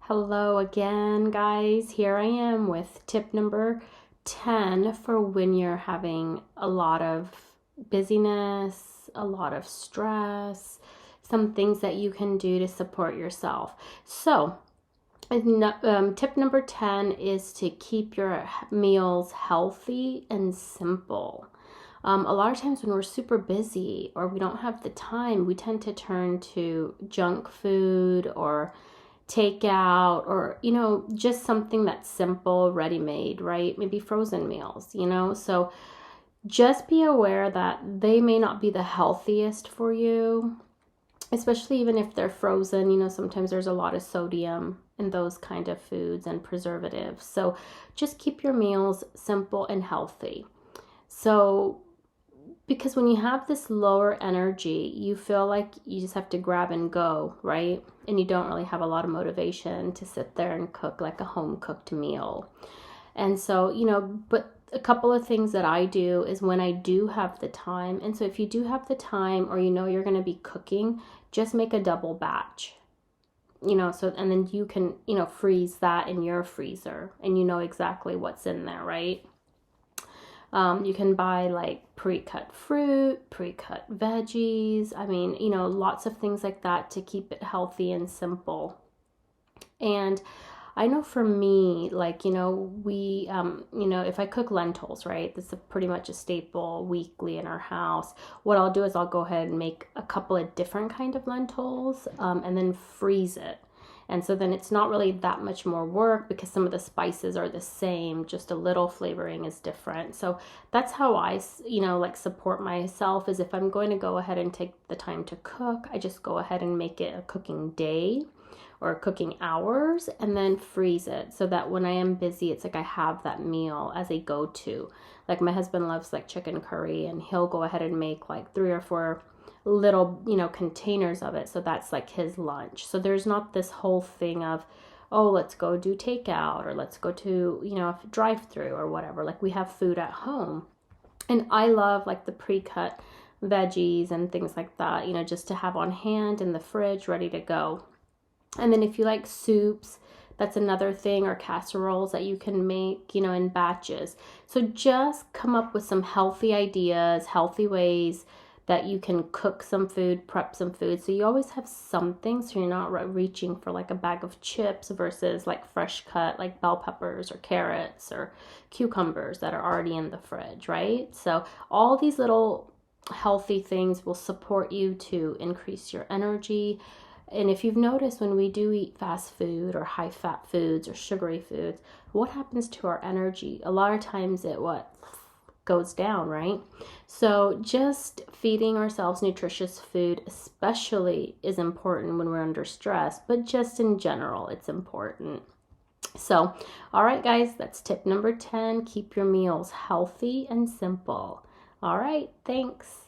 Hello again, guys. Here I am with tip number 10 for when you're having a lot of busyness, a lot of stress, some things that you can do to support yourself. So, tip number 10 is to keep your meals healthy and simple. A lot of times when we're super busy or we don't have the time, we tend to turn to junk food or takeout or, just something that's simple, ready made, right? Maybe frozen meals, So just be aware that they may not be the healthiest for you, especially even if they're frozen. Sometimes there's a lot of sodium in those kind of foods and preservatives. So just keep your meals simple and healthy. So because when you have this lower energy, you feel like you just have to grab and go, right? And you don't really have a lot of motivation to sit there and cook like a home cooked meal. And so, but a couple of things that I do is when I do have the time. And so if you do have the time or you're going to be cooking, just make a double batch. So and then you can, freeze that in your freezer and you know exactly what's in there, right? You can buy like pre-cut fruit, pre-cut veggies. Lots of things like that to keep it healthy and simple. And I know for me, we, if I cook lentils, right, this is pretty much a staple weekly in our house. What I'll do is I'll go ahead and make a couple of different kind of lentils and then freeze it. And so then it's not really that much more work because some of the spices are the same, just a little flavoring is different. So that's how I, support myself is if I'm going to go ahead and take the time to cook, I just go ahead and make it a cooking day or cooking hours and then freeze it so that when I am busy, it's like I have that meal as a go-to. Like my husband loves like chicken curry and he'll go ahead and make like 3 or 4 little, containers of it. So that's like his lunch. So there's not this whole thing of, oh, let's go do takeout or let's go to, a drive-through or whatever. Like we have food at home. And I love like the pre-cut veggies and things like that, just to have on hand in the fridge ready to go. And then if you like soups, that's another thing, or casseroles that you can make, in batches. So just come up with some healthy ideas, healthy ways that you can cook some food, prep some food. So you always have something, so you're not reaching for like a bag of chips versus like fresh cut like bell peppers or carrots or cucumbers that are already in the fridge, right? So all these little healthy things will support you to increase your energy. And if you've noticed, when we do eat fast food or high fat foods or sugary foods, what happens to our energy? A lot of times it goes down, right? So just feeding ourselves nutritious food especially is important when we're under stress, but just in general, it's important. So, all right, guys, that's tip number 10. Keep your meals healthy and simple. All right, thanks.